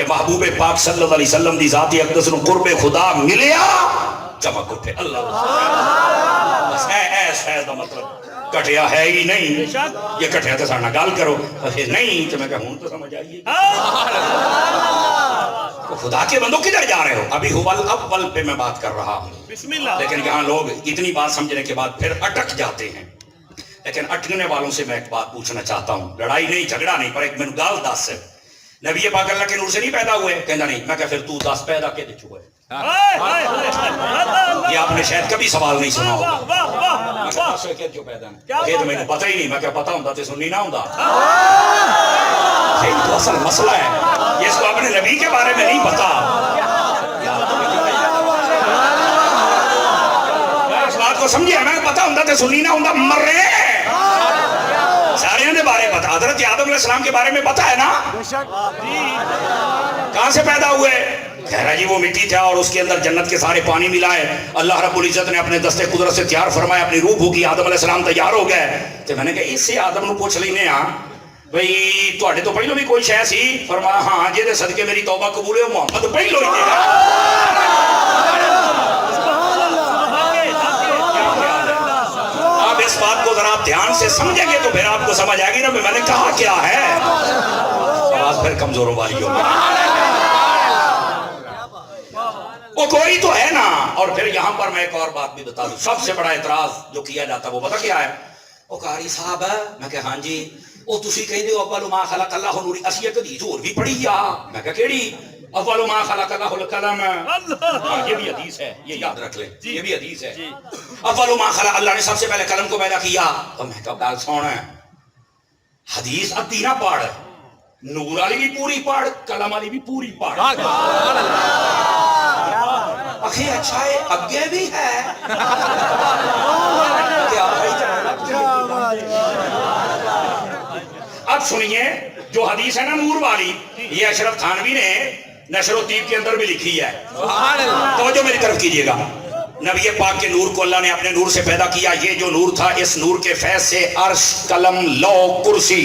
کہ محبوب پاک صلی اللہ علیہ وسلم دی ذاتی اقدس نو قرب خدا ملیا چمک اٹھے اللہ بس ہے دا مطلب کٹیا ہے ہی نہیں یہ کٹیا تو سارنا گال کرو نہیں تو میں کہا ہوں تو سمجھ آئیے خدا کے بندوں کدھر جا رہے ہو ابھی حوال اول پہ میں بات کر رہا ہوں لیکن یہاں لوگ اتنی بات سمجھنے کے بعد پھر اٹک جاتے ہیں لیکن اٹکنے والوں سے میں ایک بات پوچھنا چاہتا ہوں لڑائی نہیں جھگڑا نہیں پر ایک میں گال دس ہے نبی پاک اللہ کے نور سے نہیں پیدا ہوئے کہنا نہیں میں کہا پھر تو دس پیدا کے دے چھوئے یہ آپ نے شاید کبھی سوال نہیں سنا ہوگا میں کہا دس کہت جو پیدا ہے یہ تو میں نے پتہ ہی نہیں میں کہا پتہ ہوں تے سننی نہ ہوں یہ تو اصل مسئلہ ہے اس کو اپنے نبی کے بارے میں نہیں پتا اس بات کو سمجھے میں پتہ ہوں تے سننی نہ ہوں مر رہے ہیں سارے دے بارے پتا حضرت آدم علیہ السلام کے بارے میں پتا ہے نا کہاں سے پیدا ہوئے کہہ رہا جی وہ مٹی تھا اور اس کے اندر جنت کے سارے پانی ملائے اللہ رب العزت نے اپنے دستے قدرت سے تیار فرمایا اپنی روح بھوکی آدم علیہ السلام تیار ہو گئے تو میں نے کہا اس سے آدم نو پوچھ لینے ہاں بھئی تواڈے تو پہلو بھی کوئی شے سی فرمایا ہاں جے دے صدقے میری توبہ قبول ہے محمد پہلو ہی ہے اس بات کو ذرا آپ دھیان سے سمجھیں گے تو پھر آپ کو سمجھ آئے گی نا میں نے کہا کیا ہے آواز پھر کمزوروں والی ہوگی وہ کوئی تو ہے نا اور پھر یہاں پر میں ایک اور بات بھی بتا دوں سب سے بڑا اعتراض جو کیا جاتا وہ پتہ کیا ہے وہ قاری صاحب ہے میں کہا ہاں جی وہ تسی کہیں دے اول ما خلق اللہ نوری اسی ایک حدیث اور بھی پڑھی یا میں کہا کیڑی اول ما خلق اللہ القلم یہ بھی حدیث ہے یہ یاد رکھ لیں یہ بھی حدیث ہے اول ما خلق اللہ نے سب سے پہلے قلم کو پیدا کیا تو میں کہا بات سونا ہے حدیث ادھی نہ پڑھ نور والی بھی پوری پڑھ قلم والی بھی پوری پڑھ اکھے اچھا ہے اگے بھی ہے اب سنیے جو حدیث ہے نا نور والی یہ اشرف تھانوی نے نشر و طیب کے اندر بھی لکھی ہے توجہ میری طرف کیجئے گا نبی پاک کے نور کو اللہ نے اپنے نور سے پیدا کیا یہ جو نور تھا اس نور کے فیض سے عرش قلم لوح کرسی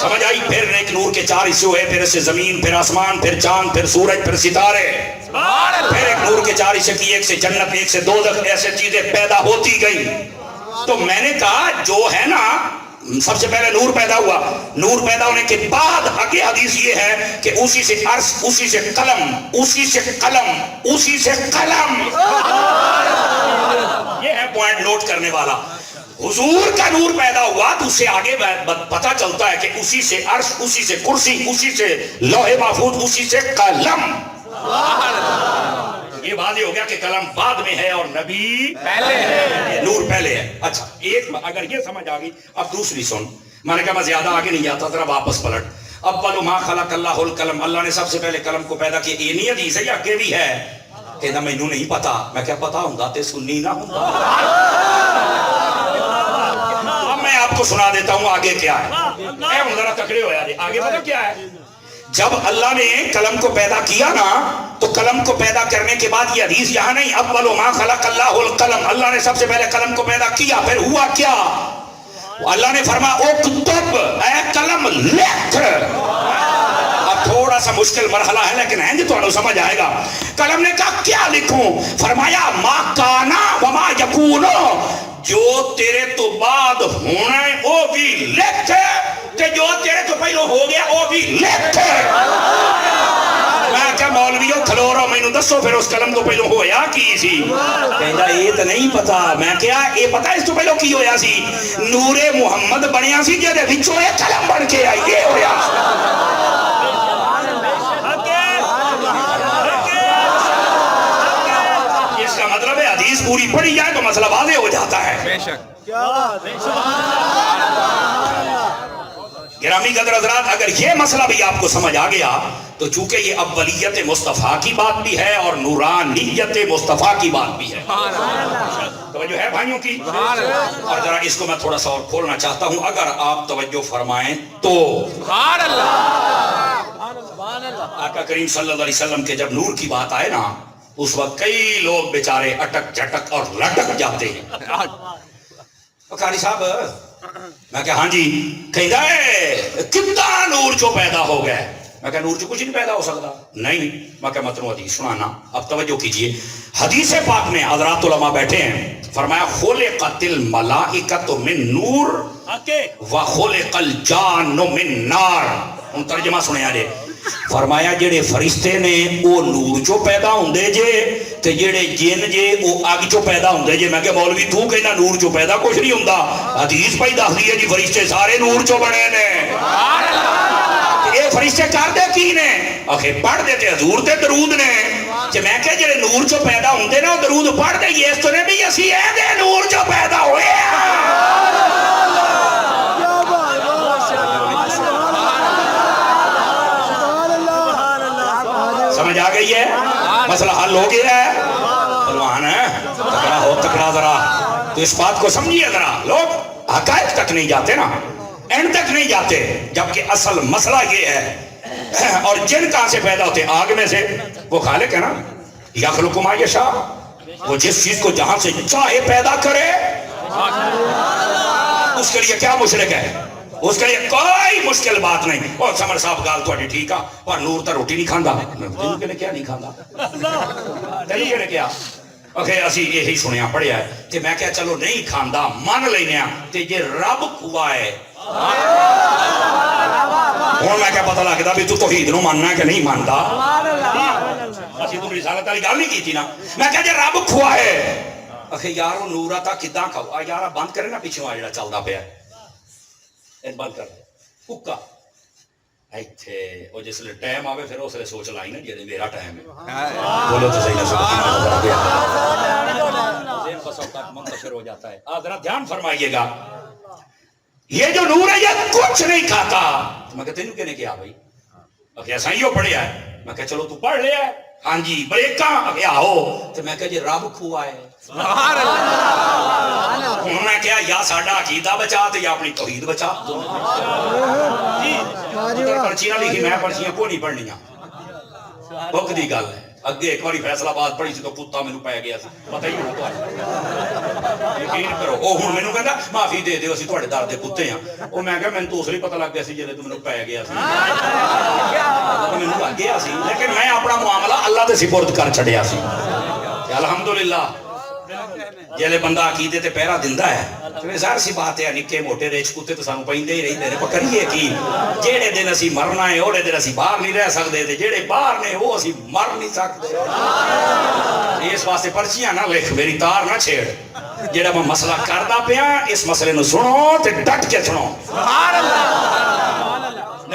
سمجھ آئی پھر ایک نور کے چار حصے ہوئے پھر اسے زمین پھر آسمان پھر چاند پھر سورج پھر ستارے پھر ایک نور کے چار حصے کی ایک سے جنت ایک سے دوزخ ایسے چیزیں پیدا ہوتی گئی تو میں نے کہا جو ہے نا سب سے پہلے نور پیدا ہوا نور پیدا ہونے کے بعد آگے حدیث یہ ہے کہ اسی سے عرش اسی سے قلم اسی سے قلم اسی سے قلم یہ ہے پوائنٹ نوٹ کرنے والا حضور کا نور پیدا ہوا تو اس سے آگے پتا چلتا ہے کہ اسی سے عرش اسی سے کرسی اسی سے لوح محفوظ اسی سے قلم یہ واضح ہو گیا کہ قلم بعد میں ہے اور نبی پہلے ہے نور پہلے ہے اچھا ایک اگر یہ سمجھ آگئی اب دوسری سن میں نے کہا میں زیادہ آگے نہیں جاتا ذرا واپس پلٹ اول ما خلق اللہ القلم اللہ نے سب سے پہلے قلم کو پیدا کیا یہ نہیں حدیث ہے یا آگے بھی ہے کہنا مینوں نہیں پتا میں کیا پتا ہوں تے سننی نہ ہوں اب میں آپ کو سنا دیتا ہوں آگے کیا ہے اے ہوں ذرا تکڑے ہو یار آگے پتا کیا ہے جب اللہ نے قلم کو پیدا کیا نا تو قلم کو پیدا کرنے کے بعد یہ حدیث یہاں نہیں اول ما خلق اللہ القلم اللہ نے سب سے پہلے قلم کو پیدا کیا پھر ہوا کیا اللہ نے فرمایا اکتب اے قلم لکھ اب تھوڑا سا مشکل مرحلہ ہے لیکن ہیں جی تو سمجھ آئے گا قلم نے کہا کیا لکھوں فرمایا ما کانا وما یکونو جو تیرے تو بعد ہونا ہے وہ بھی لکھ کہ جو تیرے تو پہلو ہو گیا وہ بھی لکھ میں کیا مولویوں کھلو رہا میں انہوں دسو پھر اس قلم تو پہلو ہویا کی سی کہندا یہ تو نہیں پتا میں کیا یہ پتا اس تو پہلو کی ہویا سی نور محمد بنیا سی جے دے وچوں یہ قلم بن کے آئی یہ ہویا اس کا مطلب ہے حدیث پوری پڑھی جائے تو مسئلہ واضح ہو جاتا ہے بے شک گرامی قدر حضرات اگر یہ مسئلہ بھی آپ کو سمجھ آ گیا تو چونکہ یہ اولیت مصطفیٰ کی بات بھی ہے اور نورانیت مصطفیٰ کی بات بھی ہے توجہ ہے بھائیوں کی اور ذرا اس کو میں تھوڑا سا اور کھولنا چاہتا ہوں اگر آپ توجہ فرمائیں تو آقا کریم صلی اللہ علیہ وسلم کے جب نور کی بات آئے نا اس وقت کئی لوگ بیچارے اٹک جھٹک اور لٹک جاتے ہیں قاری صاحب میں کہا ہاں جی کہندا ہے کتنا نور جو پیدا ہو گئے میں کہا نور سے کچھ نہیں پیدا ہو سکتا نہیں. میں کہا متن حدیث سنانا. اب توجہ کیجئے حدیث پاک میں حضرات علماء بیٹھے ہیں, فرمایا خلقت الملائکۃ من نور وخلق الجان من نار. ہن ترجمہ سنیا جے. فرمایا جڑے فرشتے نے وہ نور چو پیدا ہوندے جے تے جڑے جن جے وہ اگ چو پیدا ہوندے جے. میں کہ مولوی تو کہنا نور چو پیدا کچھ نہیں ہوندا, حدیث پائی دس دی ہے جی فرشتے سارے نور چو بنے نے. یہ فرشتے کر دے کی نے آخر پڑھ دیتے حضور تے درود نے. کہ میں کہ جڑے نور چو پیدا ہوندے نا درود پڑھ دے یہ اس تو نے بھی اسی اے دے نور چو پیدا ہوئے سمجھ آ گئی ہے, مسئلہ حل ہو گیا ہے. پہلوان ہے تکڑا ہو تکڑا ذرا تو اس بات کو سمجھیے ذرا. لوگ حقائق تک نہیں جاتے نا, اینڈ تک نہیں جاتے, جبکہ اصل مسئلہ یہ ہے. اور جن کہاں سے پیدا ہوتے آگ میں سے, وہ خالق ہے نا, یخلق ما یشاء, وہ جس چیز کو جہاں سے چاہے پیدا کرے. اس کے لیے کیا مشرک ہے, اس کے لیے کوئی مشکل بات نہیں. اور سمر صاحب گال تو ٹھیک ہے پر نور تا روٹی نہیں کھاندا. تینوں کہنے کیا نہیں کھاندا, تینوں کہنے کیا اوکے اسی یہی سنیا پڑھیا ہے کہ میں کیا چلو نہیں کھاندا مان لینے تے یہ رب کھوائے. ہوں میں کیا پتہ لگتا بھی تو توحید نو ماننا ہے کہ نہیں مانتا. اسی تو رسالت والی گل نہیں کی تھی نا. میں کہا جی رب کھوائے اکھے یار وہ نور آتا کداں کھاؤ یار بند کرے نا پیچھے آ جڑا چلدا پیا بند کر ککا ایتھے او جس لے ٹائم آوے پھر اس لے سوچ لائی نا جے میرا ٹائم ہے. بولو تو صحیح نہ سبحان اللہ. ذہن بس اوقات منتشر ہو جاتا ہے. ذرا دھیان فرمائیے گا, یہ جو نور ہے یہ کچھ نہیں کھاتا. میں کہتے ہیں کہنے کیا بھائی اکھے ایسا ہی ہو پڑھیا ہے. میں کہا چلو تو پڑھ لیا ہے. ہاں جی بریک کہاں اکھے آہو. تو میں کہا جی رب کھوا ہے. انہوں نے کہا یا ساڑھا عقیدہ بچا تو یا اپنی توحید بچا. پرچیاں لکھی میں پرچیاں کو نہیں پڑھنیاں بک دی گل ہے. اگے ایک باری فیصلہ باد پڑھی سی تو کتا مینوں پے گیا سی پتہ ہی ہونا تہاڈا یقین کرو. او ہن مینوں کہندا معافی دے دیو اسی تہاڈے در دے کتے ہاں. او میں کہا مینوں تو اس لیے پتہ لگ گیا سی جدوں مینوں پے گیا سی مینوں لگ گیا سی لیکن میں اپنا معاملہ اللہ دے سپرد کر چھڈیا سی. الحمدللہ جلے بندہ عقیدے تے پہرا دیندا ہے تے ظاہر سی بات ہے نکے موٹے ریچ کتے تو سانوں پیندے ہی رہندے نے. پر کریے کی جہڑے دن اسی مرنا ہے اوڑے دن اسی باہر نہیں رہ سکدے تے جہڑے باہر نے وہ اسی مر نہیں سکدے. اس واسطے پرچیاں نہ لکھ میری تار نہ چھیڑ. جہڑا میں مسئلہ کردا پیا اس مسئلے نو سنو تے ڈٹ کے سنو. سبحان اللہ.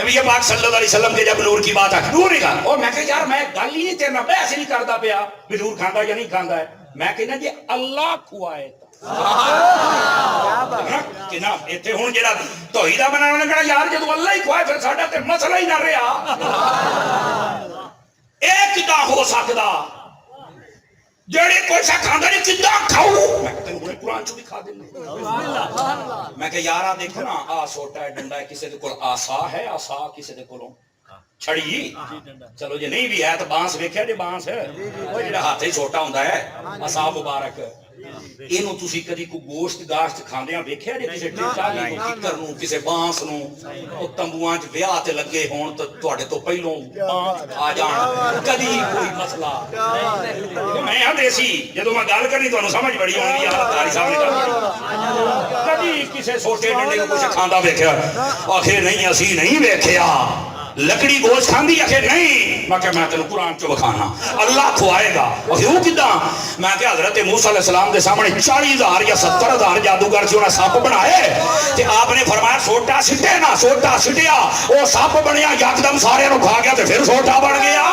نبی پاک صلی اللہ علیہ وسلم کے جب نور کی بات آئی نور نہیں کھانا. اور میں کہ یار میں گل ہی نہیں تیرے نال بحث نہیں کردا پیا بھی نور کھاندا یا نہیں کھاندا ہے. میں کہنا جی اللہ کھوائے کہنا ایتھے ہن جڑا توحیدہ بنانا کہنا یار جدوں اللہ ہی کھوائے پھر ساڈا تے مسئلہ ہی نہ رہیا. اے کداں ہو سکدا جڑے کوئی سا کھاندا نہیں کداں کھاؤ. میں کہتا ہوں قرآن چوں بھی کھا دینا. میں کہ یارا دیکھو نا آ سوٹا ہے ڈنڈا ہے کسے دے کول آسا ہے آسا کسے دے کولوں چھڑی. چلو جی نہیں بھی ہے تو بانس ویکھیا جی بانس وہ جڑا ہاتھ ہی چھوٹا ہوندا ہے آسا مبارک. اینو تسی کدی کو گوشت گاشت کھاندیاں ویکھیا جی کسے ٹیٹا نوں ککر نوں کسے بانس نوں او تمبواں وچ ویاہ تے لگے ہون تے تواڈے تو پہلوں آ جان کدی کوئی مسئلہ. میں ہاں دیسی جدوں میں گل کرنی تانوں سمجھ بڑی ہونی ہے قاری صاحب نے کدی کسے سوٹے ڈنڈے کو کچھ کھاندا ویکھیا آخر نہیں اسی نہیں ویکھیا. لکڑی گوشت کھاندی آخر نہیں. میں کہ میں تینوں قرآن چوں بکھانا اللہ کھوائے گا. اور وہ کداں میں کہ حضرت موسیٰ علیہ السلام دے سامنے 40,000 یا 70,000 جادوگر سے انہیں سپ بنائے تے آپ نے فرمایا سوٹا سٹے نا. سوٹا سٹیا وہ سپ بنیا یکدم سارے نو کھا گیا تے پھر سوٹا بن گیا.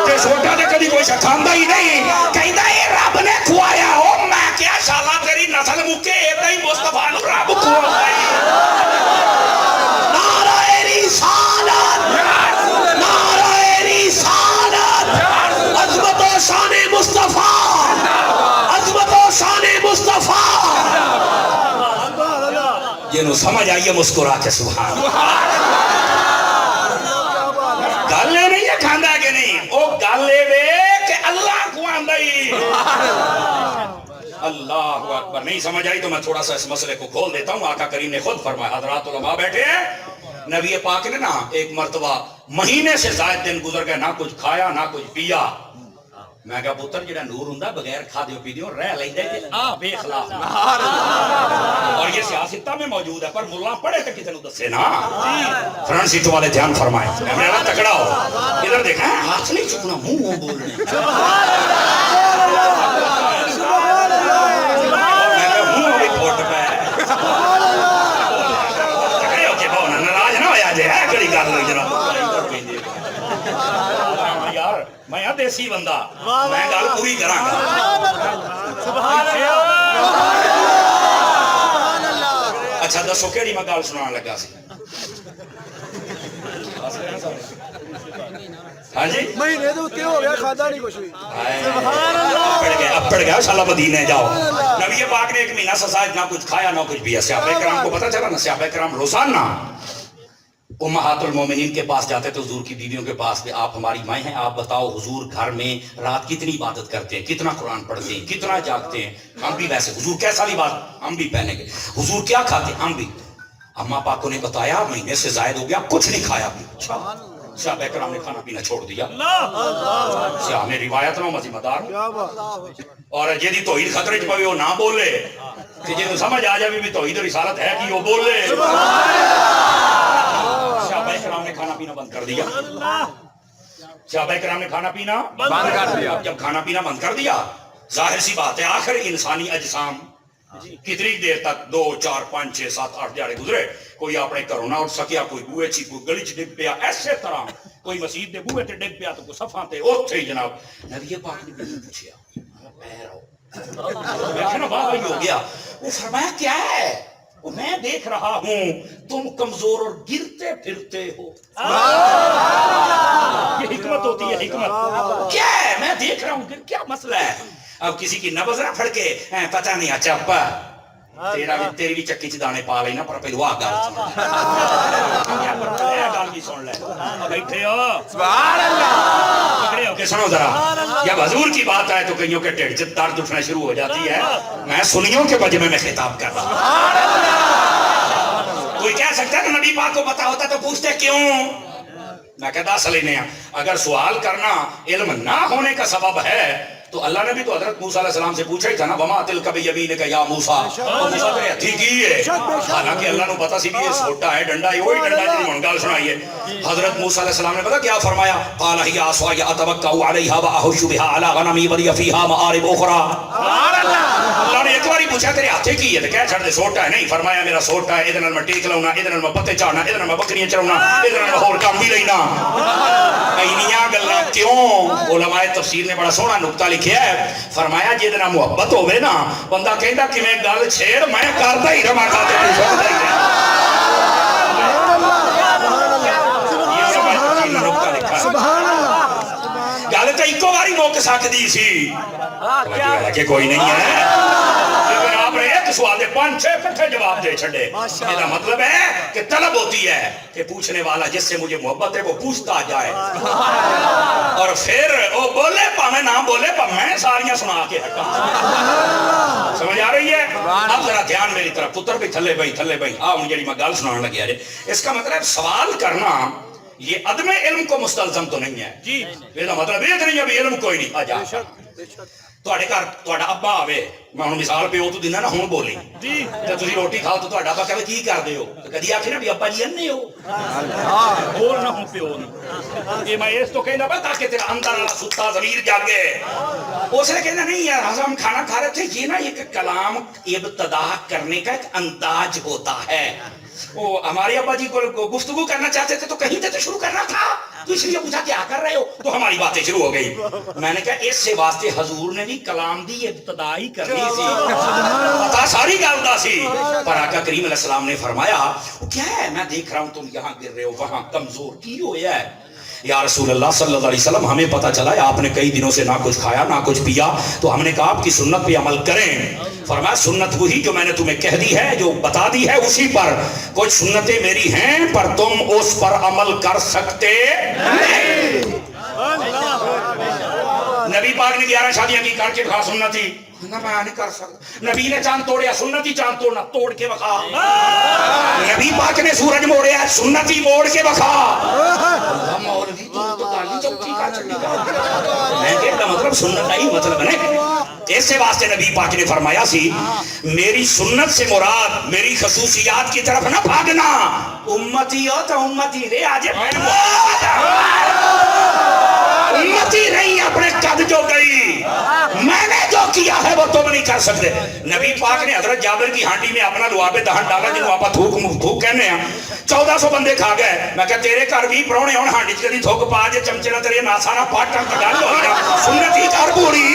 تے سوٹا تے کدی کوئی کھاندا ہی نہیں. کہندا اے رب نے کھوایا. او میں کیا شالا تیری نسل مکے ایدا ہی مصطفیٰ نو رب کھوایا. عظمت و شان مصطفیٰ عظمت و شان مصطفیٰ. جنہوں سمجھ آئیے مسکرا کے سبحان گالے نہیں ہے کھاندہ کہ نہیں او گالے بے کہ اللہ کو آندائی. اللہ اکبر. نہیں سمجھ آئی تو میں تھوڑا سا اس مسئلے کو کھول دیتا ہوں. آقا کریم نے خود فرمایا حضرات علماء بیٹھے ہیں نبی پاک نے نا ایک مرتبہ مہینے سے زائد دن گزر گئے، نہ کچھ کھایا نہ کچھ پیا. میں کہا پتر جڑا نور ہوندا بغیر کھادیو پیدیو رہ لیندا تے آ بے اخلاق. اور یہ سیاستہ میں موجود ہے، پر ملا پڑھے تو کسی نو دسے نا. فرنٹ سیٹ والے دھیان فرمائیں، میرا تکڑا ہو ادھر دیکھیں، ہاتھ نہیں چکنا، منہ بول رہے ہیں. میں کہا منہ بھی پھوٹ پہ تکڑے ہو کے بہو ناراض نہ ہویا جے کڑی گل ہوئی جناب. یار میں ہاں دیسی بندہ، میں گل پوری کراں گا. اچھا دسو کیڑی میں گل سنان لگا سی؟ ہاں جی مہینے دے اوتے ہو گیا کھادا نہیں کچھ بھی. اپڑ گیا شالا مدینے جاؤ. نبی پاک نے ایک مہینہ سزا نہ کچھ کھایا نہ کچھ پیا. صحابہ کرام کو پتہ چلا نا، صحابہ کرام روزانہ امہات المومنین کے پاس جاتے تو حضور کی بیویوں کے پاس کہ آپ ہماری مائیں ہیں، آپ بتاؤ حضور گھر میں رات کتنی عبادت کرتے ہیں، کتنا قرآن پڑھتے ہیں، کتنا جاگتے ہیں. ہم بھی ویسے، حضور کیسا لباس، ہم بھی پہنیں گے. حضور کیا کھاتے ہیں، ہم بھی. اماں پاکوں نے بتایا مہینے سے زائد ہو گیا کچھ نہیں کھایا بھی. اچھا صحابہ کرام نے کھانا پینا چھوڑ دیا. صحابہ میں روایت نہ ذمہ دار اور جیدی توحید خطرے چ پوے وہ نہ بولے کہ جی سمجھ آ جائے بھی توحید رسالت ہے کہ وہ بولے. صحابہ کرام نے کھانا پینا بند کر دیا. صحابہ کرام نے کھانا پینا بند کر دیا. جب کھانا پینا بند کر دیا، ظاہر سی بات ہے آخر انسانی اجسام کتنی دیر تک 2 4 5 6 7 8 دیہڑے گزرے، کوئی اپنے گھروں نہ اٹھ سکیا، کوئی بوئے چی، کوئی گلی چ ڈگ پیا. ایسے طرح کوئی مسجد دے بوئے تے ڈگ پیا تو کوئی صفاں تے اوتھے ہی جناب. نبی پاک نے پوچھا نا بابا ہی ہو گیا. وہ فرمایا کیا ہے؟ میں دیکھ رہا ہوں تم کمزور اور گرتے پھرتے ہو. یہ حکمت ہوتی ہے، حکمت کیا ہے؟ میں دیکھ رہا ہوں کیا مسئلہ ہے. اب کسی کی نبض نہ پھڑ کے پتہ نہیں اچھا تیری بھی چکی چ دانے پا لینا، پر پہلو گل بھی سن لے. بیٹھے ہو سبحان اللہ، پکڑے ہو کے سنو ذرا. جب حضور کی بات آئے تو کئیوں کے ٹھڈ سے درد اٹھنا شروع ہو جاتی ہے. میں سنیوں کے مجمع میں خطاب کر رہا ہوں. کوئی کہہ سکتا ہے کہ نبی پاک کو پتا ہوتا تو پوچھتے کیوں؟ میں کہتا اصل انہیں اگر سوال کرنا علم نہ ہونے کا سبب ہے تو اللہ نے بھی تو حضرت موسیٰ علیہ السلام سے پوچھا ہی تھا نا، وما تلک بیمینک یا موسیٰ. موسیٰ تیرے ہتھی کی ہے. حالانکہ اللہ نے پتا سی بھی یہ سوٹا ہے، ڈنڈا ہے، وہی ڈنڈا جی من گل سنائیے. حضرت موسیٰ علیہ السلام نے پتا کیا فرمایا؟ قال ہی عصای اتوکا علیہا واحش بها علی غنمی ولی فیہا مآرب اخرى. اللہ نے ایک باری پوچھا تیرے ہتھی کی ہے تو کہہ چھڑ دے سوٹا ہے. نہیں، فرمایا میرا سوٹا ہے، ادھر نال میں ٹیک لاؤنا، ادھر نال میں پتے چاڑنا، ادھر نال میں بکریاں چراؤنا، ادھر نال میں ہور کام بھی لینا. اینیاں گلاں کیوں؟ علماء تفسیر نے بڑا سونا نقطہ لکھیا ہے. فرمایا جے نال محبت ہوے نا بندہ کہندا کہ میں گل چھیڑ میں کردا ہی رہاں گا تے تو سندا ہی رہے. سبحان اللہ. گل تے اکو واری مک سکدی سی کہ کوئی نہیں ہے، لیکن آپ نے ایک سوال دے 5 6 کٹھے جواب دے چھڑے. یہ مطلب ہے کہ طلب ہوتی ہے کہ پوچھنے والا جس سے مجھے محبت ہے وہ پوچھتا جائے اور پھر وہ بولے پاویں نہ بولے پر میں ساریاں سنا کے ہٹاں. سمجھ آ رہی ہے؟ اب ذرا دھیان میری طرف. پتر بھی تھلے بھائی آ مجھے میں گل سنان لگیا رہے. اس کا مطلب سوال کرنا یہ عدم علم کو مستلزم تو نہیں ہے. جی یہ مطلب یہ نہیں ہے بھی علم کوئی نہیں. آجا تواڈے گھر تواڈا ابا آوے، میں ہن مثال پیو تو دینا نا، ہن بولی جی تے تسی روٹی کھاؤ تو تواڈا ابا کہے کی کردے ہو؟ کدی آکھے نا بھی ابا جی اننے ہو؟ بول نہ ہن پیو نوں. یہ میں اس تو کہندا پیا تاکہ تیرا اندر والا ستا ضمیر جاگے. اس نے کہنا نہیں یار ہم کھانا کھا رہے تھے، یہ نا ایک کلام ابتدا کرنے کا ایک انداز ہوتا ہے. وہ ہمارے ابا جی کو گفتگو کرنا چاہتے تھے تو کہیں سے تو شروع کرنا تھا، تو اس لیے پوچھا کیا کر رہے ہو، تو ہماری باتیں شروع ہو گئی. میں نے کہا اس سے واسطے حضور نے بھی کلام دی ابتدا ہی کرنی سی، پتا ساری گل دا سی. پر آقا کریم علیہ السلام نے فرمایا وہ کیا ہے میں دیکھ رہا ہوں تم یہاں گر رہے ہو، وہاں کمزور کی ہویا ہے. یا رسول اللہ صلی اللہ علیہ وسلم ہمیں پتا چلا ہے آپ نے کئی دنوں سے نہ کچھ کھایا نہ کچھ پیا، تو ہم نے کہا آپ کی سنت پہ عمل کریں. فرمایا سنت وہی جو میں نے تمہیں کہہ دی ہے، جو بتا دی ہے اسی پر. کچھ سنتیں میری ہیں پر تم اس پر عمل کر سکتے نہیں. نبی پاک نے 11 شادیاں کی کر کے کھا سنت تھی. میں نہیں کر سکتا. نبی نے چاند توڑیا, سنت ہی چاند توڑنا, توڑ کے بکھا. نبی پاک نے سورج موڑیا, سنت ہی موڑ کے بکھا. مولوی تو گالی چوکی کا چلی گا. میں کہتا مطلب سنت ہی مطلب ہے. ایسے واسطے نبی پاک نے فرمایا سی میری سنت سے مراد میری خصوصیات کی طرف نہ بھاگنا. امتی ہو تو امتی رے, آج امتی نہیں اپنے قد جو گئی, میں نے جو کیا ہے وہ تم نہیں کر سکتے. نبی پاک نے حضرت جابر کی ہانڈی میں اپنا لوابے دہن ڈالا جنہوں آپ تھوک کہنے ہیں. 1400 بندے کھا گئے. میں کہا تیرے گھر بھی پرونے ہون ہانڈی چ کدی تھوک پا جے چمچے نہ تیرے ناسا نہ پاٹ ٹن گل ہو جائے. سنت ہی کر پوری.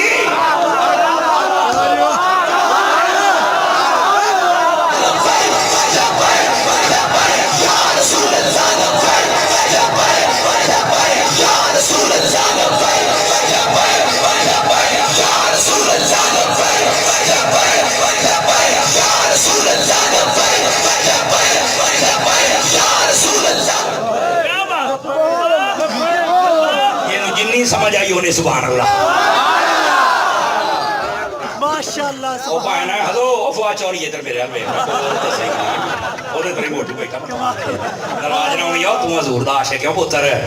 سمجھ آئی ہونے سبحان اللہ ماشاءاللہ. او پائنا ہے ہلو افواہ چوری ادھر میرے حال میں او دے تری موٹی بیٹھا نراج نہ ہوئی تو حضور دا عاشق کیوں پتر ہے.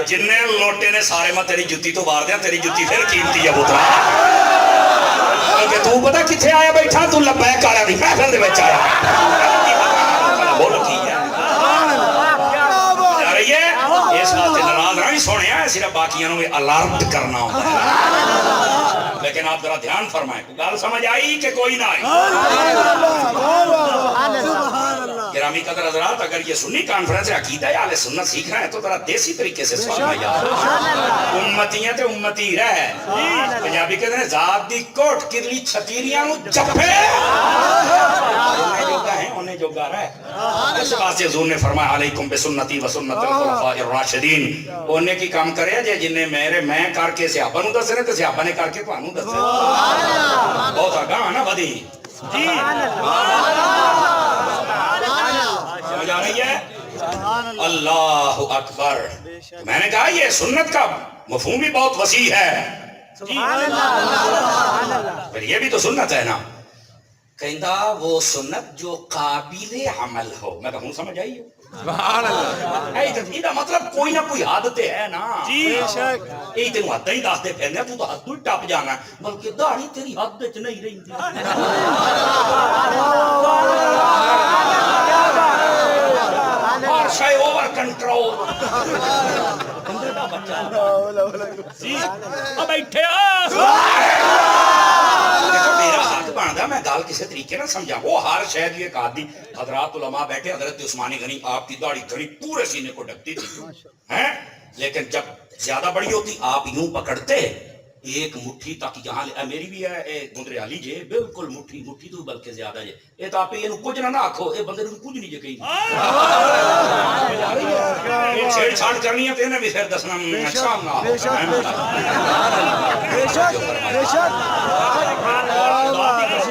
جننے لوٹے نے سارے میں تیری جتی تو بار دیا, تیری جتی پھر قیمتی ہے پترا. کہ تو پتہ کتھے آیا بیٹھا, تو لبیک آیا نہیں محفل دے وچ آیا. بولو کی ہے آ رہی ہے. اس واسطے ناراض نہیں سونے ہے, صرف باقیوں میں الارٹ کرنا ہوتا ہے. لیکن آپ ذرا دھیان فرمائیں, گل سمجھ آئی کہ کوئی نہ آئی؟ گرامی قدر حضرات, اگر یہ سنی کانفرنس عقیدہ یا اہل سنت سیکھنا ہے تو ذرا دیسی طریقے سے سننا یار. امتیاں تے امتی رہ. پنجابی کہتے ہیں ذات دی کوٹ کرلی چھتیریاں نو چپے انہیں جوگا ہیں انہیں جوگا رہ. اس واسطے حضور نے فرمایا علیکم بسنتی و سنت الخلفاء الراشدین. انہیں کی کام کرے جے جنہیں میں کر کے صحابہ نو دس رہے تو صحابہ نے کر کے تانوں دس رہے. بہت آگاہ نا بدی جی. سمجھ آ رہی ہے؟ اللہ اکبر. میں نے کہا یہ سنت کا مفہوم بھی بہت وسیع ہے. پھر یہ بھی تو سنت ہے نا. کہندا وہ سنت جو قابل عمل ہو. میں کہوں سمجھ آئی ہو سبحان اللہ. یہ مطلب کوئی نہ کوئی حد تے ہے نا. جی شک. یہ تینوں حد ہی دستے پھرنے, تو حد تو ٹپ جانا, بلکہ داڑھی تیری حد وچ نہیں رہندی. ہر شے اوور کنٹرول. بیٹھے میرا حق بنتا میں گل کسی طریقے نہ سمجھا. وہ ہر شہر ایک آدمی حضرات علماء بیٹھے, حضرت عثمانی غنی آپ کی داڑھی گھڑی پورے سینے کو ڈھکتی تھی, لیکن جب زیادہ بڑی ہوتی آپ یوں پکڑتے ایک مٹھی تک یہاں. میری بھی ہے گندرے والی جے, بالکل مٹھی تو بلکہ زیادہ جے. یہ تو آپ یہ کچھ نہ آکھو, یہ بندے کچھ نہیں جے کہیں چھیڑ چھاڑ کرنی ہے تو انہیں بھی پھر دسنا اچھا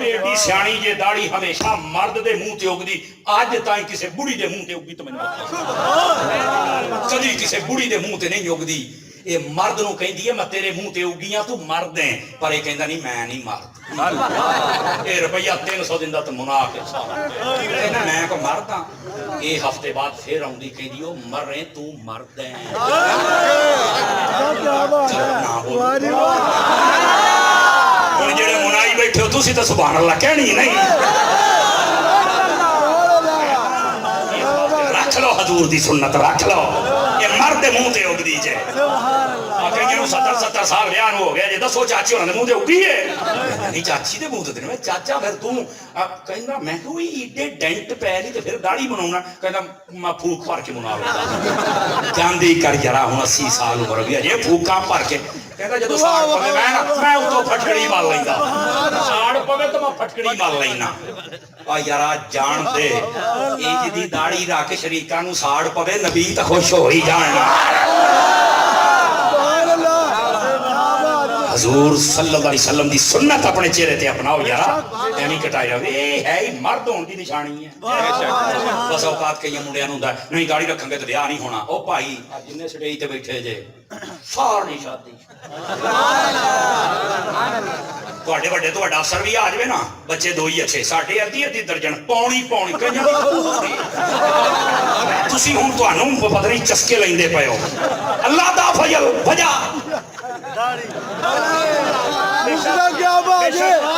ایڈی سیانی جے داڑھی ہمیشہ مرد دے منہ تے اگدی. اج تائیں کسے بڑی دے منہ تے اگدی تو میں کدی کسے بڑی دے منہ تے نہیں اگدی. یہ مرد نو کہیں دیئے میں تیرے منہ تے اگیاں تو مرد ہیں, پر یہ کہندہ نہیں میں نہیں مرد. یہ روپیہ 300 دن دا تو منافق کہنا میں کو مرد ہاں. ایک ہفتے بعد پھر آؤں دی کہیں دیو مر رہے تو مرد ہیں. ان جڑے منائی بیٹھے ہو تسی تو سبحان اللہ کہنی نہیں. رکھ لو حضور دی سنت رکھ لو. یہ مرد منہ تے اگ دی جائے. کہیں جنہوں 70 سال بیان ہو گیا جی دسو چاچی ہونا دے منہ تے اگی ہے. نہیں چاچی دے منہ تے میں چاچا پھر توں کہنا میں تو ایڈے ڈینٹ پہلی تے پھر داڑھی بناؤنا. کہنا میں پھوک پار کے بنا رہا جاندی کر جرا ہوں 80 سال عمر گیا یہ پھوکاں پار کے. کہتا جدو ساڑ پوے میں اتو پھٹکڑی مال لینا. ساڑ پوے تو میں پھٹکڑی مال لینا. یارا جان دے ایج دی داڑھی رکھ شریکاں نو ساڑ پوے نبی تا خوش ہو ہی جاننا. حضور صلی اللہ علیہ وسلم دی سنت اپنے چہرے تے اپناؤ یارا. ایمی کٹائی رہو یہ ہے ہی مرد ہون دی نشانی ہے. بس اوقات کئی منڈیاں نوں نہیں داڑھی رکھیں گے تو بیاہ نہیں ہونا. او بھائی جنہیں سٹیج تے بیٹھے جے سار نہیں شادی. ਤੁਹਾਡੇ ਵੱਡੇ ਤੁਹਾਡਾ ਅਸਰ ਵੀ ਆ ਜਾਵੇ ਨਾ ਬੱਚੇ ਦੋ ਹੀ ਅੱਛੇ ਸਾਡੇ ਅੱਧੀ ਅੱਧੀ ਦਰਜਨ ਪੌਣੀ ਪੌਣੀ ਕਈਆਂ ਦੀ ਪੂਰੀ ਤੁਸੀਂ ਹੁਣ ਤੁਹਾਨੂੰ ਪਤਾ ਨਹੀਂ ਚਸਕੇ ਲੈਂਦੇ ਪਏ ਹੋ ਅੱਲਾਹ ਦਾ ਫਜ਼ਲ ਵਜਾ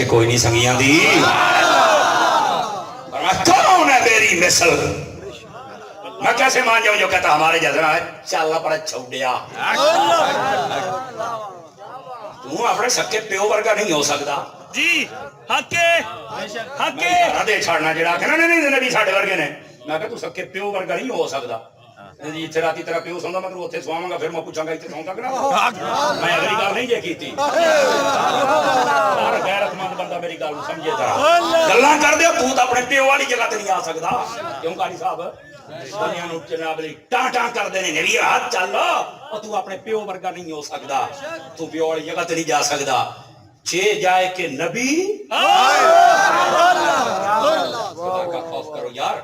کہ کوئی نہیں سنگیاں دی کون ہے میری مثل میں کیسے مان جاؤں جو کہتا ہمارے جیسا ہے چل پر چھوڑیا تو اپنے سکے پیو ورگا نہیں ہو سکتا جی حقے حقے دے چھاڑنا جڑا کہ نہیں نبی ساڈے ورگے نے میں کہ تو سکے پیو ورگا نہیں ہو سکتا جی اتنے رات تیرا پیو سوندا میں اتنے سواواں گا پھر میں پوچھاں گا اتنے سوندا کہ میں اگلی گل نہیں جے کیتی ہر غیرت مند بندہ میری گل سمجھے ذرا گلاں کر دے تو اپنے پیو والی جگہ تے نہیں آ سکدا کیوں قاری صاحب بندیاں نوں جناب علی ٹاں ٹاں کر دے نے نبی ہاتھ چل اور تو اپنے پیو ورگا نہیں ہو سکدا تو پیو والی جگہ تے نہیں جا سکدا چھ جائے کہ نبی خدا کا خوف کرو یار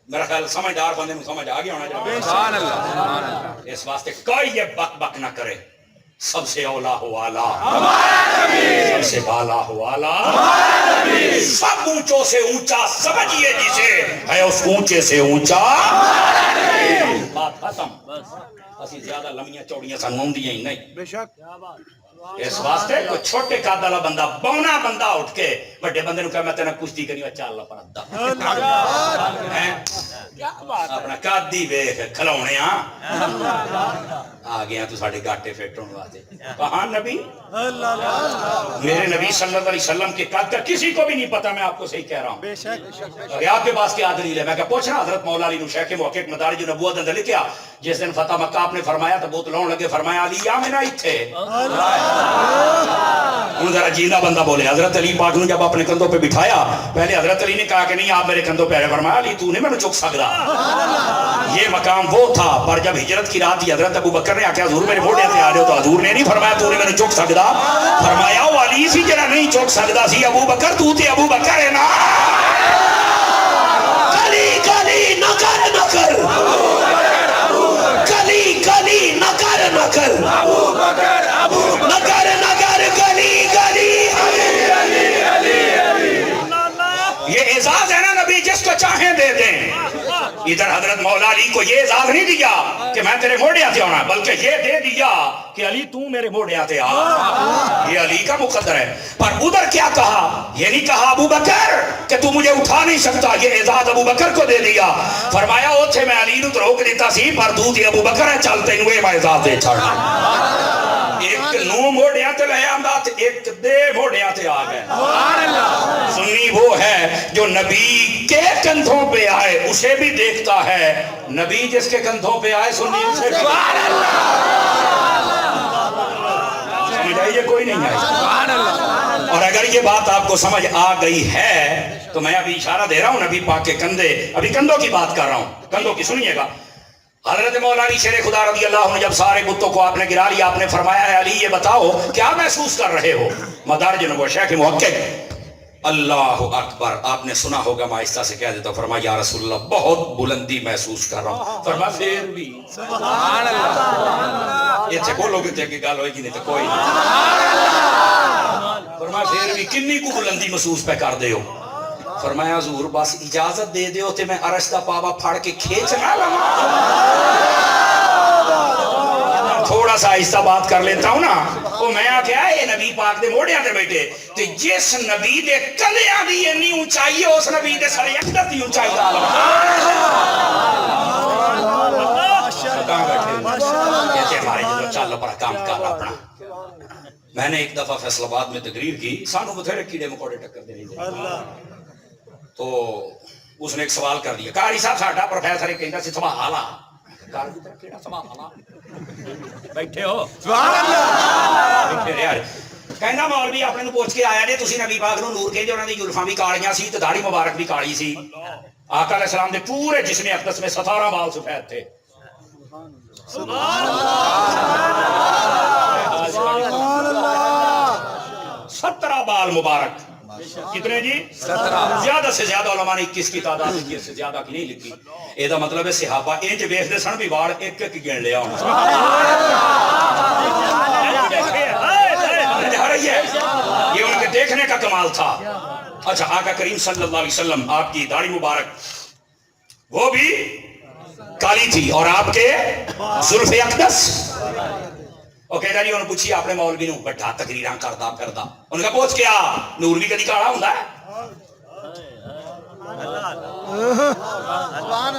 میرا خیال سمجھدار بندے نوں سمجھ آ گیا ہونا چاہیے سبحان اللہ اس واسطے کوئی یہ بک بک نہ کرے سب سے اولا ہو آلہ ہمارا نبی سب سے بالا ہو آلہ ہمارا نبی سب اونچوں سے اونچا سمجھیے جسے ہے اس اونچے سے اونچا ہمارا نبی بات ختم بس اسی زیادہ لمبیاں چوڑیاں سن ہوندیاں ہی نہیں بے شک اس واسطے کوئی چھوٹے قد والا بندہ بونا بندہ اٹھ کے بڑے بندے نوں کہ میں تیرا کشتی کرنی چل پر اپنا قد ہی ویکھ کھلونیاں آ گیا تو ساڈے گاٹے فٹ ہونے واسطے کہاں نبی میرے نبی صلی اللہ علیہ وسلم کے قد کا کسی کو بھی نہیں پتا میں آپ کو صحیح کہہ رہا ہوں بے شک اگر آپ کے پاس کیا دلیل ہے میں کہ پوچھنا حضرت مولا علی نو شیخ محقق مدارج النبوت اندر لکھیا جس دن فتح مکہ آپ نے فرمایا تو بہت لاؤن لگے فرمایا علی یا میں نہ ایتھے ان ذرا جیندہ بندہ بولے حضرت علی پاک نے جب اپنے کندھوں پہ بٹھایا پہلے حضرت علی نے کہا کہ نہیں آپ میرے کندھوں پہ فرمایا علی تو نہیں میں نے چک سکتا یہ مقام وہ تھا پر جب ہجرت کی رات تھی حضرت ابو بکر نے آکھیا حضور میرے موڑے تے آ رہے ہو تو حضور نے نہیں فرمایا تو نے میں نے چک سکتا فرمایا وہ علی سی جڑا نہیں چک سکتا سی ابو بکر تو تے ابو بکر ہے نا کلی کلی نہ کر نہ کر کلی کلی نہ کر نہ کر ابو بکر نہ کر نہ کر کلی کلی یہ اعزاز ہے نا نبی جس کو چاہیں دے دیں ادھر حضرت مولا علی کو یہ اعزاز نہیں دیا کہ میں تیرے موڑے آتے ہونا بلکہ یہ دے دیا کہ علی تو میرے موڑے آتے آ یہ علی کا مقدر ہے پر ادھر کیا کہا یہ نہیں کہا ابو بکر کہ تو مجھے اٹھا نہیں سکتا یہ اعزاز ابو بکر کو دے دیا فرمایا اوتھے میں علی نو روک دیتا سی پر تو تے ابو بکر ہے چلتے نوے میں اعزاز دے چھڑ ایک نو موڑیاں تے لے آندا تے ایک دے موڑیاں تے آ گئے سنی وہ ہے جو نبی کے کندھوں پہ آئے اسے بھی دیکھتا ہے نبی جس کے کندھوں پہ آئے سنی اسے سبحان اللہ سمجھ آئیے کوئی نہیں آئی اور اگر یہ بات آپ کو سمجھ آ گئی ہے تو میں ابھی اشارہ دے رہا ہوں نبی پاک کے کندھے ابھی کندھوں کی بات کر رہا ہوں کندھوں کی سنیے گا حضرت مولا علی شیر خدا رضی اللہ عنہ جب سارے بتوں کو آپ نے گرا لیا آپ نے فرمایا ہے علی یہ بتاؤ کیا محسوس کر رہے ہو مدارج النبوت شیخ محقق اللہ اکبر آپ نے سنا ہوگا میں آہستہ سے کہہ دیتا ہوں فرمایا یا رسول اللہ بہت بلندی محسوس کر رہا ہوں فرمایا پھر بھی سبحان اللہ یہ چھے بولو گے کہ گال ہوئے گی نہیں تو کوئی نہیں فرمایا پھر بھی کنی کو بلندی محسوس پہ کر دے ہو فرمایا حضور بس اجازت دے دے ہوتے میں عرش دا پاوا پھاڑ کے کھینچنا لگا تھوڑا سا آہستہ بات کر لیتا ہوں نا وہ میں آکھیا یہ نبی پاک دے موڑیاں دے بیٹھے تو جس نبی دے کلیاں دی اتنی اونچائی ہے اس نبی دے سر اقدس دی اونچائی دا کہتے ہمارے جو چل پر کام کر اپنا میں نے ایک دفعہ فیصل آباد میں تقریر کی سانو بتھیرے کیڑے مکوڑے ٹکر دے نہیں تو اس نے ایک سوال کر دیا قاری صاحب ساڈا پروفیسر کہندا سی سبحان اللہ قاری دی طرف کیڑا سبحان اللہ بیٹھے ہو سبحان اللہ بیٹھے یار کہندا مولوی اپنے نوں پوچھ کے آیا نے تسی نبی پاک نوں نور کہندے انہاں دی زلفاں بھی کالیاں سی تے داڑھی مبارک بھی کالی سی آقا علیہ السلام دے پورے جسم اقدس میں 17 بال سفید تھے سبحان اللہ 17 بال مبارک کتنے جی 17 زیادہ سے زیادہ علماء نے 21 کی تعداد 21 سے زیادہ کی نہیں لکھی اے دا مطلب ہے صحابہ انج ویکھدے سن بھی وال ایک ایک گن لیا ہوں یہ ان کے دیکھنے کا کمال تھا اچھا آقا کریم صلی اللہ علیہ وسلم آپ کی داڑھی مبارک وہ بھی کالی تھی اور آپ کے زلف اقدس ਉਹ ਕਹਿੰਦਾ ਜੀ ਉਹਨੂੰ ਪੁੱਛੀ ਆਪਣੇ ਮੌਲਵੀ ਨੂੰ, ਵੱਡਾ ਤਕਰੀਰਾਂ ਕਰਦਾ ਫਿਰਦਾ, ਉਹਨੇ ਕਿਹਾ ਪੁੱਛ ਗਿਆ ਨੂਰ ਵੀ ਕਦੀ ਕਾਲਾ ਹੁੰਦਾ ਹੈ?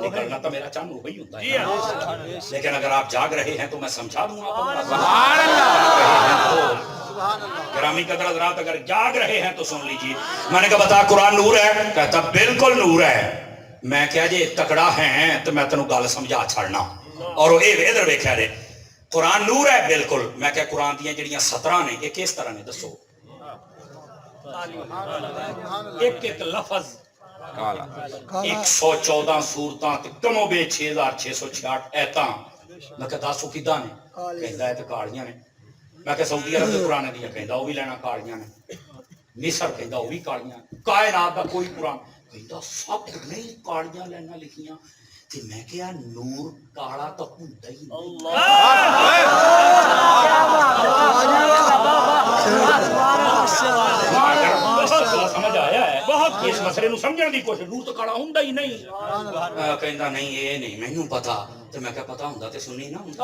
نکلنا تو میرا چاند وہی ہوتا جی ہے، ہاں لیکن اگر آپ جاگ رہے ہیں تو میں سمجھا دوں آپ کو۔ سبحان اللہ گرامی قدر حضرات اگر جاگ رہے ہیں تو سن لیجیے۔ میں نے کہا بتا قرآن نور ہے؟ کہتا بالکل نور ہے۔ میں کہا جی تکڑا ہے تو میں تینوں گل سمجھا چھڑنا، اور وہ ادھر ویکھیا رہے قرآن نور ہے بالکل۔ میں کہا قرآن دیاں جڑیاں 17 نے یہ کس طرح نے دسو؟ ایک ایک لفظ 114 سورتاں تے کم و بیش 6666 ایتاں۔ میں کہا دسو کداں نے؟ کہندا ہے تے کالیاں نے۔ میں کہ سعودی عرب دے قرآن دیاں کہندا وہ بھی لینا کالیاں نے، مصر کہندا وہ بھی کالیاں نے، کائنات دا کوئی قرآن کہندا سب نے کالیاں لینا لکھیاں۔ تے میں کہا نور کالا تو ہوندا ہی نہیں۔ سمجھ آیا ہے بہت اس مسئلے نو سمجھن دی کوشش، نور تو کالا ہوندا ہی نہیں۔ کہندا نہیں یہ نہیں مینوں پتا۔ تے میں کہا پتا ہوندا تے سنی نہ ہوندا۔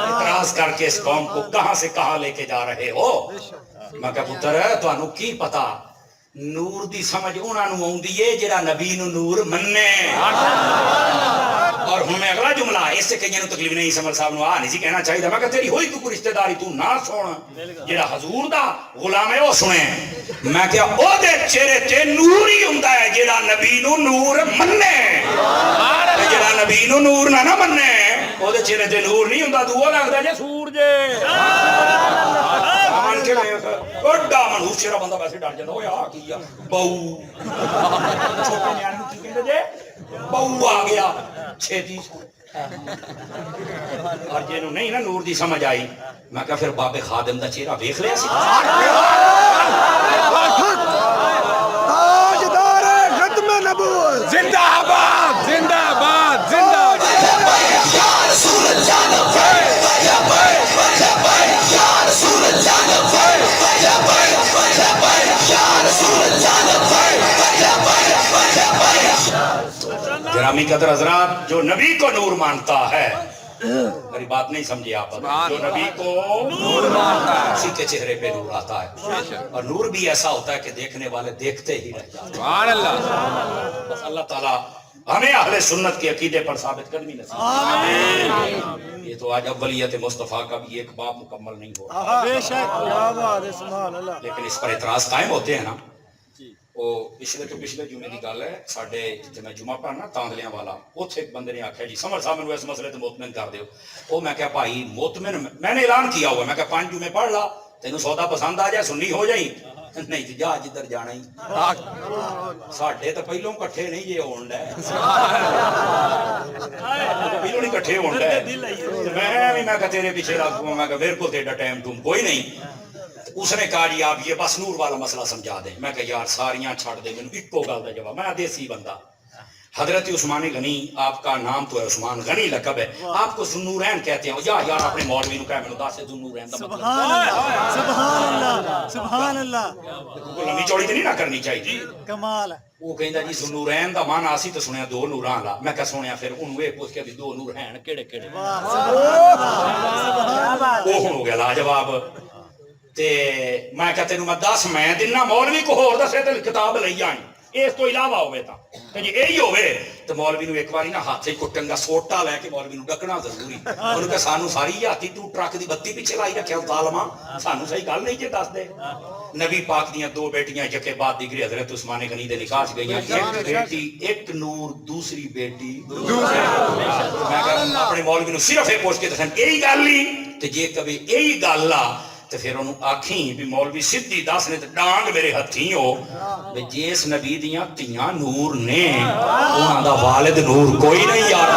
اعتراض کر کے اس قوم کو کہاں سے کہاں لے کے جا رہے ہو؟ میں کہا پتر تانوں کی پتا نور دی سمجھ انہاں نوں آوندی ہے جڑا نبی نو نور مننے۔ اور ہن میں اگلا جملہ اس سے کئیاں نوں تکلیف نہیں سمجھ صاحب نو نہیں سی کہنا چاہیے۔ میں کہ تیری ہوئی کوئی رشتہ داری تو نہ سن، جڑا حضور دا غلام ہے وہ سنے۔ میں کہ او دے چہرے تے نور ہی ہوندا ہے جڑا نبی نو نور مننے، جڑا نبی نو نور نہ مننے او دے چہرے تے نور نہیں ہوندا، دوہ لگدا جے سورج۔ من کے بڑا منحوس چہرہ بندہ ویسے ڈر جاندا اوے آ کی آ بہو، چھوٹے نیانے نوں کی کہندے جے بہو آ گیا چھیتی۔ اور جنوں نہیں نا نور دی سمجھ آئی، میں کہا پھر بابے خادم دا چہرہ ویکھ لیا سی۔ تاجدار ختم نبوت زندہ آباد زندہ آباد زندہ گرامی قدر حضرات جو نبی کو نور مانتا ہے، میری بات نہیں سمجھے آپ، جو نبی کو نور مانتا ہے اسی کے چہرے پہ نور آتا ہے، اور نور بھی ایسا ہوتا ہے کہ دیکھنے والے دیکھتے ہی رہ جاتے ہیں۔ سبحان اللہ بس اللہ تعالیٰ ہمیں اہل سنت کے عقیدے پر ثابت قدمی نصیب۔ یہ تو آج اولیت مصطفیٰ کا بھی ایک باب مکمل نہیں ہو رہا، بے شک کیا بات ہے سبحان اللہ۔ لیکن اس پر اعتراض قائم ہوتے ہیں نا۔ وہ پچھلے جمعے کی گل ہے، ساڈے جتنے میں جمعہ پڑھنا تاندلیاں والا، اتنے ایک بندے نے آخیا جی سمر صاحب میں اس مسئلے تے مطمئن کر دیو۔ وہ میں کہا بھائی مطمئن میں نے اعلان کیا ہوا، میں کہا 5 جمعے پڑھ لا، تینوں سودا پسند آ جائے سنی ہو جائیں، نہیں جی جا جدھر جانا ہی۔ ساڈے تو پہلوں کٹھے نہیں جے ہون ڈے، پہلوں نہیں کٹھے ہون ڈے۔ میں کہا تیرے پیچھے لگ پاؤں، میں کہا میرے کو تیرا ٹائم ٹوم کوئی نہیں۔ اس نے کہا جی آپ یہ بس نور والا مسئلہ سمجھا دیں۔ میں کہا یار ساریاں چھڑ دیں، میں نے ایکو گل دا جواب، میں دیسی بندہ۔ حضرت عثمان غنی، آپ کا نام تو ہے عثمان غنی لقب ہے، آپ کو ذوالنورین کہتے ہیں، یا یار اپنے مولوی نو کہہ میں دس ذوالنورین دا مطلب سبحان اللہ سبحان اللہ سبحان اللہ، کوئی لمبی چوڑی تے نہیں نہ کرنی چاہیے۔ کمال ہے۔ وہ کہندا جی ذوالنورین دا معنی اسی تے سنیا 2 نوراں والا۔ میں کہا سنیا پھر اونوں اے پوچھ کے بھی 2 نور ہیں کیڑے کیڑے؟ وہ ہو گیا لاجواب۔ تے میں کہا تینوں میں 10 میں دینا، مولوی کو ہور دسے تے کتاب لئی آئی، اس تو علاوہ ہوئے تا کہ جی یہی ہوئے تو مولوی نو ایک باری نا ہاتھ کٹن گا سوٹا لے کے مولوی نو ڈکنا ضروری۔ انہوں کہ سانو ساری ہاتھی تو ٹرک دی بتی پیچھے لائی رکھیا ظالما، سانو صحیح گل نہیں جے دس دے۔ نبی پاک دیاں 2 بیٹیاں یکے بعد دیگری حضرت عثمان غنی دے نکاح گئیاں، ایک بیٹی ایک نور دوسری بیٹی دوسری۔ میں کہا اپنے مولوی نو صرف یہ پوچھ کے دسن یہی گل نہیں تے جے کبھی یہی گل آ تو پھر انہوں آکھیں بھی مولوی سدھی دس نے تو ڈانگ میرے ہتھیں ہو بھی جیس نبی دیاں تیاں نور نے انہاں دا والد نور کوئی نہیں یار۔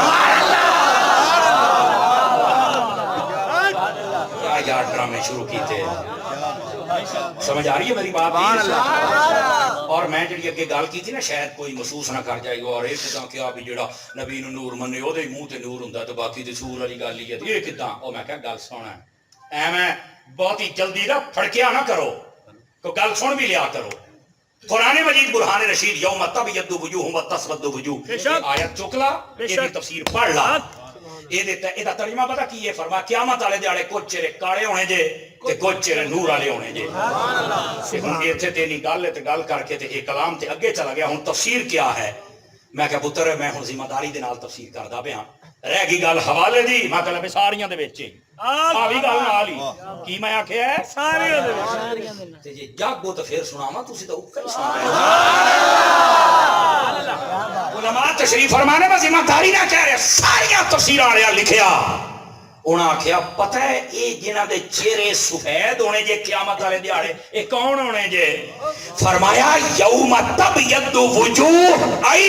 کیا یار ڈرامے شروع کیتے، سمجھ آ رہی ہے میری بات؟ اور میں جڑی اگے گل کی تھی نا شاید کوئی محسوس نہ کر جائے گا، اور ایک کداں کیا بھی جڑا نبی نو نور منے او دے منہ تے نور ہوندا تو باقی تے سور والی گل ہی ہے، یہ کداں؟ او میں کہا گل سونا ایویں بہت ہی جلدی نہ پھڑکیا نہ کرو، تو گل سن بھی لیا کرو۔ قرآن مجید برہان رشید یوم تبیض وجوہ و تسود وجوہ، آیت چکلا، یہ تفسیر پڑھ لا۔ ਇਹਦਾ ਤਰਜਮਾ ਪਤਾ ਕੀ ਹੈ? ਫਰਮਾਇਆ ਕਿਆਮਤ ਵਾਲੇ ਦਿਹਾੜੇ ਕੁਝ ਚਿਹਰੇ ਕਾਲੇ ਹੋਣੇ ਜੇ ਤੇ ਕੁਝ ਚਿਹਰੇ ਨੂਰ ਵਾਲੇ ਹੋਣੇ ਜੇ। ਤੇ ਹੁਣ ਇੱਥੇ ਤੇ ਨਹੀਂ ਗੱਲ ਤੇ ਗੱਲ ਕਰਕੇ ਤੇ ਇਹ ਕਲਾਮ ਤੇ ਅੱਗੇ ਚਲਾ ਗਿਆ। ਹੁਣ ਤਫਸੀਰ ਕਿਆ ਹੈ? ਮੈਂ ਕਿਹਾ ਪੁੱਤਰ ਮੈਂ ਹੁਣ ਜ਼ਿੰਮੇਦਾਰੀ ਦੇ ਨਾਲ ਤਫਸੀਰ ਕਰਦਾ ਪਿਆ। ਰਹਿ ਗਈ ਗੱਲ ਹਵਾਲੇ ਦੀ, ਮੈਂ ਕਹਿੰਦਾ ਸਾਰੀਆਂ ਦੇ ਵਿੱਚ ਆ ਵੀ ਗੱਲ ਨਾਲ ਹੀ ਕੀ ਮੈਂ ਆਖਿਆ ਸਾਰਿਆਂ ਦੇ ਵਿੱਚ ਤੇ ਜੇ ਜਾਗੋ ਤਾਂ ਫੇਰ ਸੁਣਾਵਾਂ, ਤੁਸੀਂ ਤਾਂ ਉੱਕਾ ਹੀ ਸੁਣਾਇਆ। ਉਲਮਾ ਤਸ਼ਰੀਫ ਫਰਮਾਨੇ ਮੈਂ ਜ਼ਿੰਮੇਦਾਰੀ ਨਾ ਕਹਿ ਰਿਹਾ, ਸਾਰੀਆਂ ਤਫਸੀਰਾਂ ਵਾਲਿਆਂ ਲਿਖਿਆ। ਉਹਨਾਂ ਆਖਿਆ ਪਤਾ ਹੈ ਇਹ ਜਿਨ੍ਹਾਂ ਦੇ ਚਿਹਰੇ ਸਫੈਦ ਹੋਣੇ ਜੇ ਕਿਆਮਤ ਵਾਲੇ ਦਿਹਾੜੇ, ਇਹ ਕੌਣ ਹੋਣੇ ਜੇ? ਫਰਮਾਇਆ ਯੌਮ ਤਬਯੱਦੁ ਵਜੂਹ ਆਈ